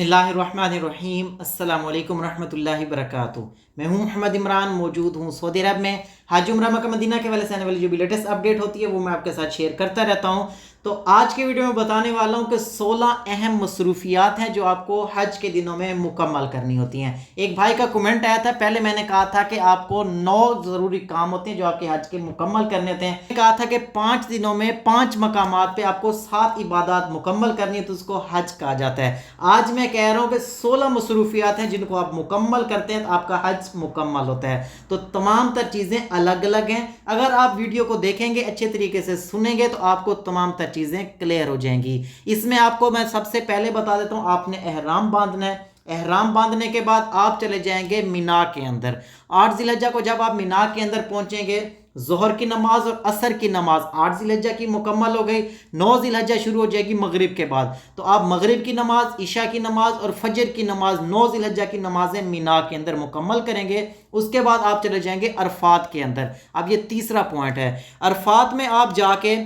बिस्मिल्लाहिर्रहमानिर्रहीम। अस्सलाम वालेकुम रहमतुल्लाहि वबरकातुहू। मैं हूं मोहम्मद इमरान, मौजूद हूं सऊदी अरब में। हज उम्रा मक्का मदीना के वाले से आने वाली जो भी लेटेस्ट अपडेट होती है वो मैं आपके साथ शेयर करता रहता हूं। तो आज के वीडियो में बताने वाला हूं कि 16 अहम मसरूफियात हैं जो आपको हज के दिनों में मुकम्मल करनी होती हैं। एक भाई का कमेंट आया था, पहले मैंने कहा था कि आपको 9 ज़रूरी काम होते हैं जो आपके हज के मुकम्मल करने होते हैं। मैंने कहा था कि 5 दिनों में 5 मकामात पे आपको 7 इबादत मुकम्मल करनी है, तो उसको हज कहा जाता है। आज मैं कह रहा हूं कि 16 मसरूफियात हैं जिनको आप मुकम्मल करते हैं तो आपका हज मुकम्मल होता है। तो तमाम तर चीज़ें अलग अलग हैं। अगर आप वीडियो को देखेंगे, अच्छे तरीके से सुनेंगे, तो आपको तमाम तर चीज़ें क्लियर हो जाएंगी। इसमें आपको मैं सबसे पहले बता देता हूं, आपने एहराम बांधना है। एहराम बांधने के बाद आप चले जाएंगे मीना के अंदर। 8 जिलहज्जा को जब आप मीना के अंदर पहुंचेंगे, जोहर की नमाज और असर की नमाज 8 जिलहज्जा की मुकम्मल हो गई। 9 जिलहज्जा शुरू हो जाएगी मगरिब के बाद, तो आप मगरिब की नमाज, इशा की नमाज और फजर की नमाज 9 जिलहज्जा की नमाजें मीना के अंदर मुकम्मल करेंगे। उसके बाद आप चले जाएंगे अरफात के अंदर। अब ये तीसरा पॉइंट है, अरफात में आप जाके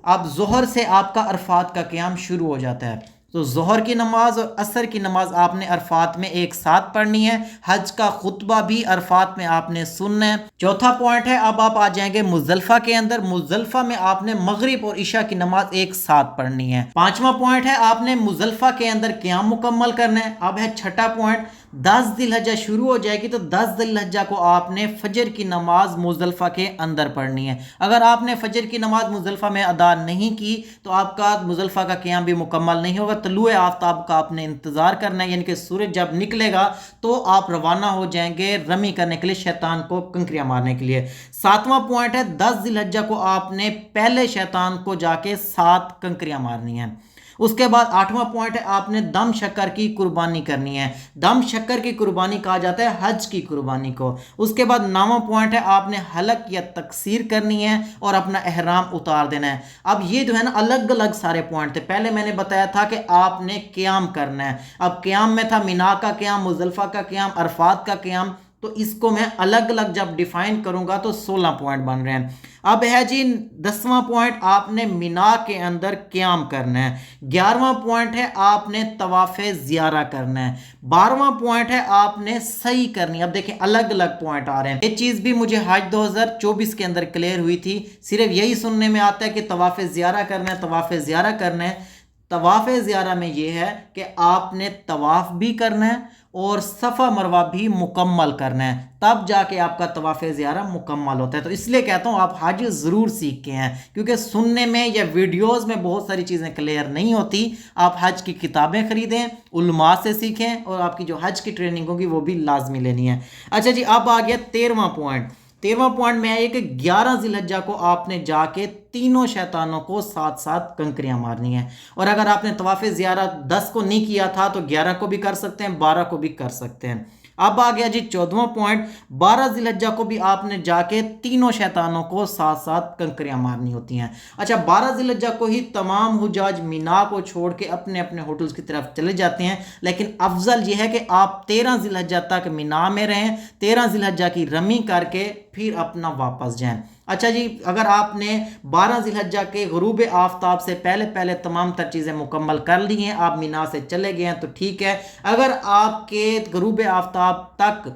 आप जोहर से आपका अरफात का क़याम शुरू हो जाता है। तो जोहर की नमाज और असर की नमाज आपने अरफात में एक साथ पढ़नी है। हज का खुतबा भी अरफात में आपने सुनना है। चौथा पॉइंट है, अब आप आ जाएंगे मुजल्फा के अंदर। मुजल्फा में आपने मगरिब और इशा की नमाज एक साथ पढ़नी है। पांचवा पॉइंट है, आपने मुजल्फा के अंदर क़याम मुकम्मल करना है। अब है छठा पॉइंट, 10 जिलहज्जा शुरू हो जाएगी तो 10 जिलहज्जा को आपने फजर की नमाज मुजल्फा के अंदर पढ़नी है। अगर आपने फजर की नमाज मुजल्फा में अदा नहीं की तो आपका मुजल्फा का क़याम भी मुकम्मल नहीं होगा। तलुए आफ्ताब का आपने इंतज़ार करना है, यानी कि सूरज जब निकलेगा तो आप रवाना हो जाएंगे रमी करने के लिए, शैतान को कंकरियां मारने के लिए। सातवां पॉइंट है, 10 जिलहज्जा को आपने पहले शैतान को जाके 7 कंकरियां मारनी है। उसके बाद 8वां पॉइंट है, आपने दम शक्कर की कुर्बानी करनी है। दम शक्कर की कुर्बानी कहा जाता है हज की कुर्बानी को। उसके बाद 9वां पॉइंट है, आपने हलक या तकसीर करनी है और अपना एहराम उतार देना है। अब ये जो है ना अलग अलग सारे पॉइंट थे। पहले मैंने बताया था कि आपने क़याम करना है। अब क़याम में था मीना का क़याम, मुजल्फा का क़याम, अरफात का क़याम। तो इसको मैं अलग अलग जब डिफाइन करूंगा तो 16 पॉइंट बन रहे हैं। अब है जी 10वां पॉइंट, आपने मीना के अंदर क़याम करना है। 11वां पॉइंट है, आपने तवाफ़े ज़ियारा करना है। 12वां पॉइंट है, आपने सही करनी है। अब देखें अलग अलग पॉइंट आ रहे हैं। ये चीज़ भी मुझे हज 2024 के अंदर क्लियर हुई थी। सिर्फ यही सुनने में आता है कि तवाफ़े ज़ियारा करना है, तवाफ़े ज़ियारा करना है। तवाफ़े ज़ियारा में ये है कि आपने तवाफ़ भी करना है और सफ़ा मरवा भी मुकम्मल करना है, तब जाके आपका तवाफ़े ज़ियारा मुकम्मल होता है। तो इसलिए कहता हूँ आप हज ज़रूर सीख के हैं, क्योंकि सुनने में या वीडियोज़ में बहुत सारी चीज़ें क्लियर नहीं होती। आप हज की किताबें ख़रीदें, उलमा से सीखें, और आपकी जो हज की ट्रेनिंग होगी वो भी लाजमी लेनी है। अच्छा जी, अब आ गया 13वां पॉइंट। 13वां पॉइंट में है कि 11 जिलहज्जा को आपने जाके तीनों शैतानों को साथ साथ कंकरियां मारनी है। और अगर आपने तवाफ़े ज़ियारा 10 को नहीं किया था तो 11 को भी कर सकते हैं, 12 को भी कर सकते हैं। अब आ गया जी 14वां पॉइंट, 12 जिलहज्जा को भी आपने जाके तीनों शैतानों को साथ साथ कंकरियां मारनी होती हैं। अच्छा, 12 जिलहज्जा को ही तमाम हुजाज मीना को छोड़ के अपने अपने होटल्स की तरफ चले जाते हैं, लेकिन अफजल यह है कि आप 13 जिलहज्जा तक मीना में रहें, 13 जिलहज्जा की रमी करके फिर अपना वापस जाएं। अच्छा जी, अगर आपने 12 जिलहज्जा के गुरूब आफ्ताब से पहले पहले तमाम तर चीज़ें मुकम्मल कर ली हैं, आप मीना से चले गए हैं तो ठीक है। अगर आपके गुरूब आफ्ताब तक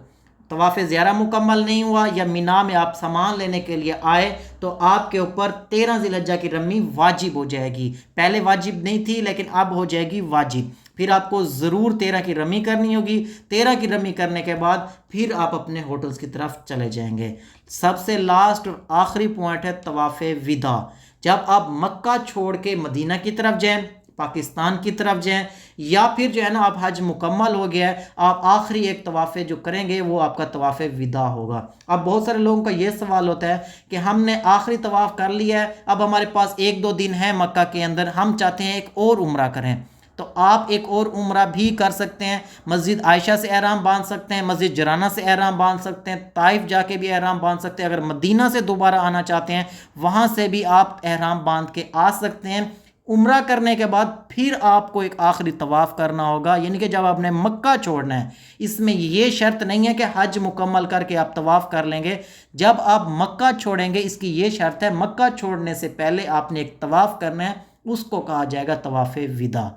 तवाफ़े ज़ियारा मुकम्मल नहीं हुआ या मीना में आप सामान लेने के लिए आए तो आपके ऊपर 13 जिलहज्जा की रमी वाजिब हो जाएगी। पहले वाजिब नहीं थी लेकिन अब हो जाएगी वाजिब। फिर आपको ज़रूर 13 की रमी करनी होगी। 13 की रमी करने के बाद फिर आप अपने होटल्स की तरफ चले जाएंगे। सबसे लास्ट और आखिरी पॉइंट है तवाफ़े विदा। जब आप मक्का छोड़ के मदीना की तरफ जाएं, पाकिस्तान की तरफ जाएं, या फिर जो है ना आप हज मुकम्मल हो गया है, आप आखिरी एक तवाफ़े जो करेंगे वो आपका तवाफ़े विदा होगा। अब बहुत सारे लोगों का ये सवाल होता है कि हमने आखिरी तवाफ़ कर लिया है, अब हमारे पास 1-2 दिन है मक्का के अंदर, हम चाहते हैं एक और उम्रा करें। तो आप एक और उम्रा भी कर सकते हैं। मस्जिद आयशा से एहराम बांध सकते हैं, मस्जिद जराना से एहराम बांध सकते हैं, ताइफ जाके भी एहराम बांध सकते हैं। अगर मदीना से दोबारा आना चाहते हैं वहाँ से भी आप एहराम बांध के आ सकते हैं। उम्रा करने के बाद फिर आपको एक आखिरी तवाफ़ करना होगा, यानी कि जब आपने मक्का छोड़ना है। इसमें ये शर्त नहीं है कि हज मुकम्मल करके आप तवाफ़ कर लेंगे। जब आप मक्का छोड़ेंगे इसकी ये शर्त है, मक्का छोड़ने से पहले आपने एक तवाफ़ करना है, उसको कहा जाएगा तवाफ़े विदा।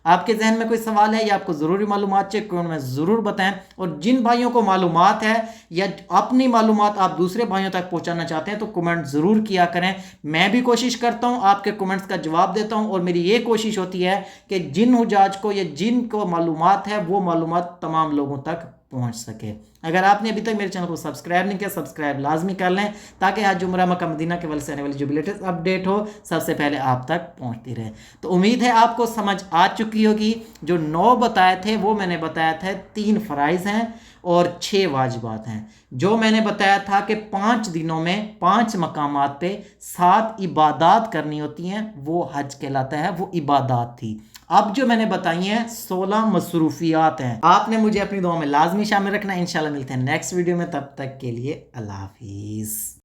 آپ کے ذہن میں کوئی سوال ہے یا آپ کو ضروری معلومات چاہیے کمنٹ میں ضرور بتائیں، اور جن بھائیوں کو معلومات ہے یا اپنی معلومات آپ دوسرے بھائیوں تک پہنچانا چاہتے ہیں تو کمنٹ ضرور کیا کریں۔ میں بھی کوشش کرتا ہوں آپ کے کمنٹس کا جواب دیتا ہوں، اور میری یہ کوشش ہوتی ہے کہ جن حجاج کو یا جن کو معلومات ہے وہ معلومات تمام لوگوں تک پہنچ سکے۔ اگر آپ نے ابھی تک میرے چینل کو سبسکرائب نہیں کیا، سبسکرائب لازمی کر لیں تاکہ حج عمرہ مکہ مدینہ کے حوالے سے آنے والی جو بھی لیٹسٹ اپڈیٹ ہو سب سے پہلے آپ تک پہنچتی رہے۔ تو امید ہے آپ کو سمجھ آ چکی ہوگی۔ جو 9 بتائے تھے وہ میں نے بتایا تھا 3 فرائض ہیں اور 6 واجبات ہیں۔ جو میں نے بتایا تھا کہ 5 دنوں میں 5 مقامات پہ 7 عبادات کرنی ہوتی ہیں وہ حج کہلاتا ہے، وہ عبادات تھی۔ اب جو میں نے بتائی ہیں 16 مصروفیات ہیں، آپ نے مجھے اپنی دعا میں لازمی شامل رکھنا۔ انشاءاللہ ملتے ہیں نیکسٹ ویڈیو میں، تب تک کے لیے اللہ حافظ۔